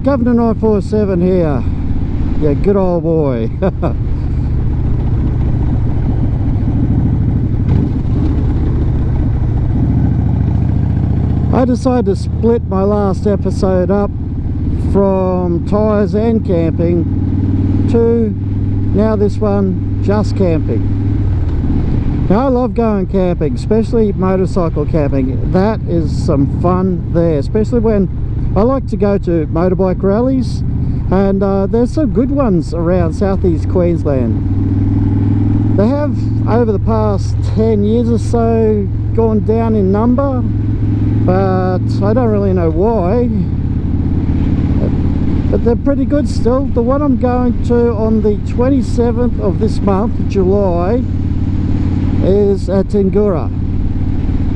Governor 947 here. Yeah, good old boy. I decided to split my last episode up from tyres and camping to now this one just camping. Now I love going camping, especially motorcycle camping. That is some fun there, especially when I like to go to motorbike rallies, and there's some good ones around southeast Queensland. They have, over the past 10 years or so, gone down in number, but I don't really know why. But they're pretty good still. The one I'm going to on the 27th of this month, July, is at Tingura.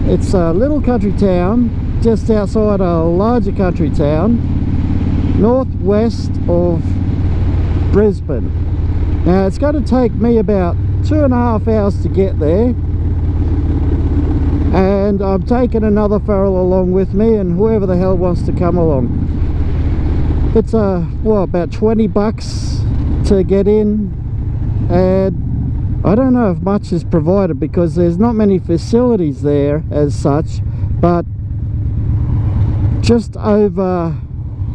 It's a little country town just outside a larger country town northwest of Brisbane. Now it's going to take me about 2.5 hours to get there, and I'm taking another feral along with me, and whoever the hell wants to come along. It's about 20 bucks to get in, and I don't know if much is provided because there's not many facilities there as such, but just over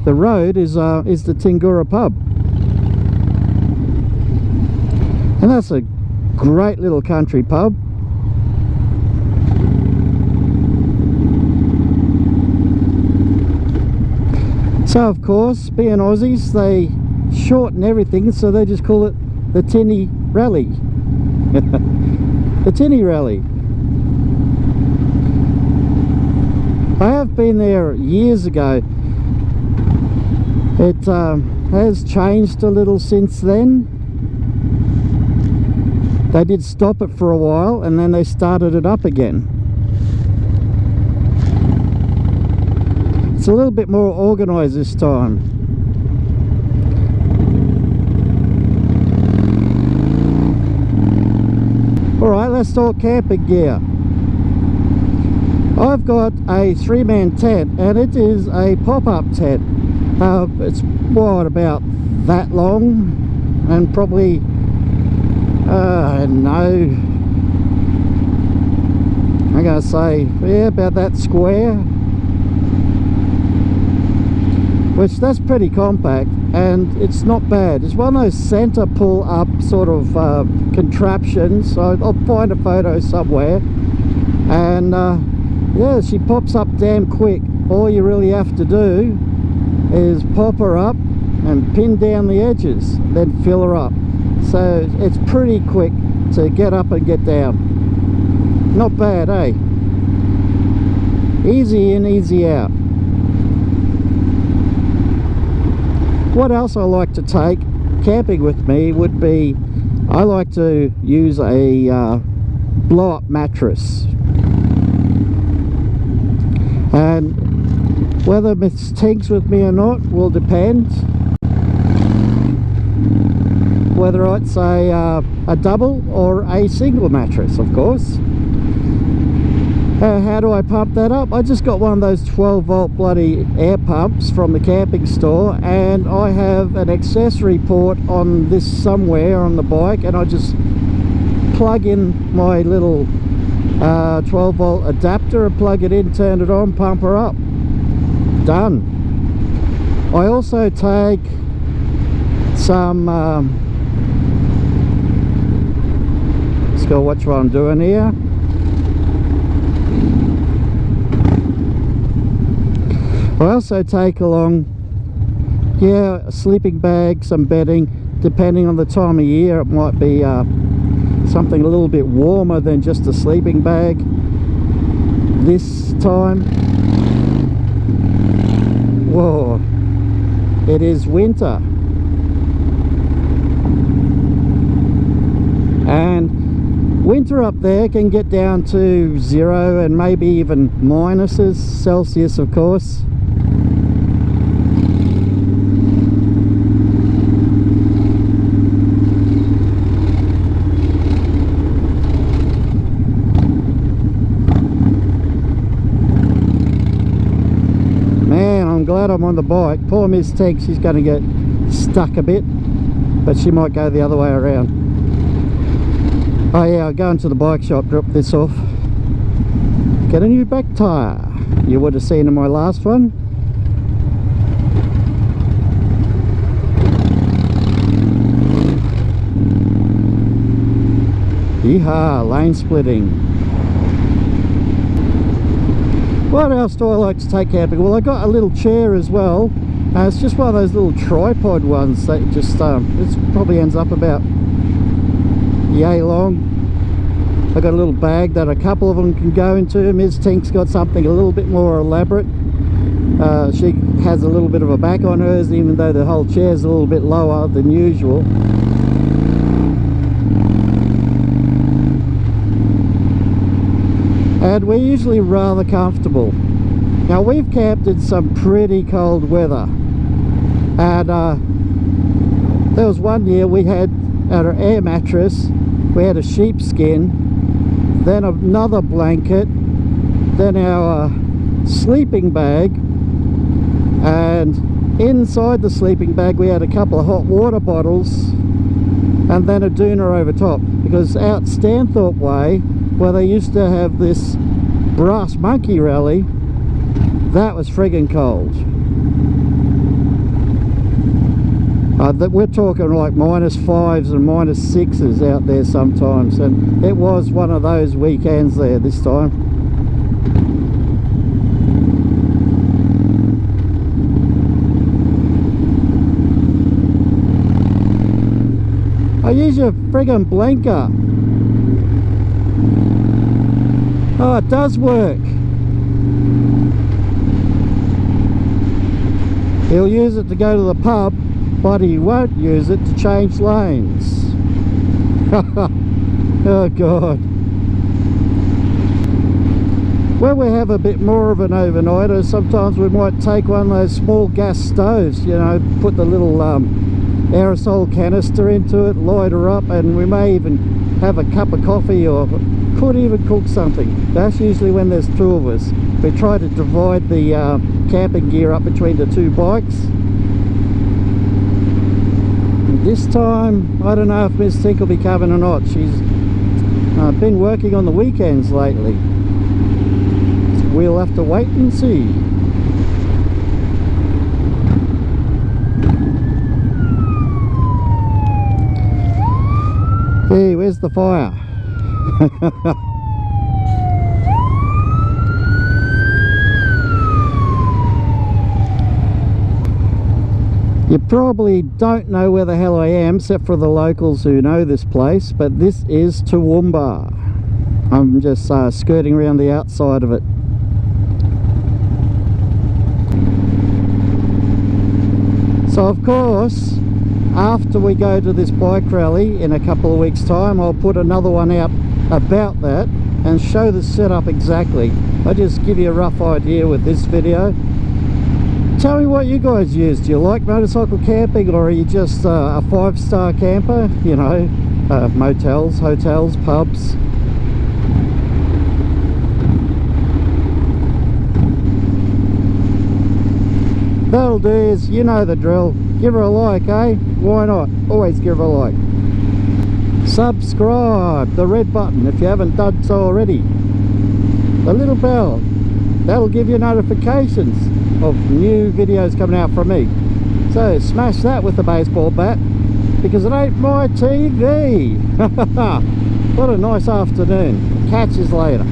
the road is the Tingura pub, and that's a great little country pub. So of course, being Aussies, they shorten everything, so they just call it the Tinny Rally. The Tinny Rally. I have been there years ago. It has changed a little since then. They did stop it for a while, and then they started it up again. It's a little bit more organised this time. Alright, let's talk camping gear. I've got a 3-man tent, and it is a pop-up tent. It's what, about that long, and probably I'm gonna say, yeah, about that square, which that's pretty compact, and it's not bad. It's one of those center pull up sort of contraptions. So I'll find a photo somewhere, and yeah, she pops up damn quick. All you really have to do is pop her up and pin down the edges, then fill her up. So it's pretty quick to get up and get down. Not bad, eh? Easy in, easy out. What else I like to take camping with me would be, I like to use a blow-up mattress. And whether Miss Tink's with me or not will depend. Whether it's a double or a single mattress, of course. How do I pump that up? I just got one of those 12-volt bloody air pumps from the camping store, and I have an accessory port on this somewhere on the bike, and I just plug in my little 12-volt adapter and plug it in, turn it on, pump her up. Done. I also take some let's go watch what I'm doing here. I also take along, yeah, a sleeping bag, some bedding. Depending on the time of year, it might be something a little bit warmer than just a sleeping bag. This time, whoa, it is winter, and winter up there can get down to 0 and maybe even minuses Celsius, of course. glad I'm on the bike. Poor Miss Tank, she's going to get stuck a bit, but she might go the other way around. Oh yeah, I'll go into the bike shop, drop this off, get a new back tyre. You would have seen in my last one. Yeehaw, lane splitting. What else do I like to take camping? Well, I got a little chair as well. It's just one of those little tripod ones that just it probably ends up about yay long. I got a little bag that a couple of them can go into. Ms. Tink's got something a little bit more elaborate. She has a little bit of a back on hers, even though the whole chair's a little bit lower than usual. And we're usually rather comfortable. Now, we've camped in some pretty cold weather, and there was one year we had our air mattress, we had a sheepskin, then another blanket, then our sleeping bag, and inside the sleeping bag we had a couple of hot water bottles, and then a doona over top, because out Stanthorpe Way, where they used to have this brass monkey rally, that was friggin' cold. We're talking like -5s and -6s out there sometimes, and it was one of those weekends there this time. I use your friggin' blinker. Oh, it does work. He'll use it to go to the pub, but he won't use it to change lanes. Oh God. When we have a bit more of an overnighter, sometimes we might take one of those small gas stoves, you know, put the little aerosol canister into it, light her up, and we may even have a cup of coffee, or could even cook something. That's usually when there's two of us. We try to divide the camping gear up between the two bikes. And this time, I don't know if Miss Tink will be coming or not. She's been working on the weekends lately. So we'll have to wait and see. Hey, where's the fire? You probably don't know where the hell I am, except for the locals who know this place, but this is Toowoomba. I'm just skirting around the outside of it. So of course, after we go to this bike rally in a couple of weeks time, I'll put another one out about that and show the setup exactly. I'll just give you a rough idea with this video. Tell me what you guys use. Do you like motorcycle camping, or are you just a 5-star camper? You know, motels, hotels, pubs. That'll do, is, you know the drill. Give her a like, eh? Why not? Always give her a like. Subscribe, the red button if you haven't done so already. The little bell, that'll give you notifications of new videos coming out from me. So smash that with the baseball bat, because it ain't my TV. What a nice afternoon. Catch us later.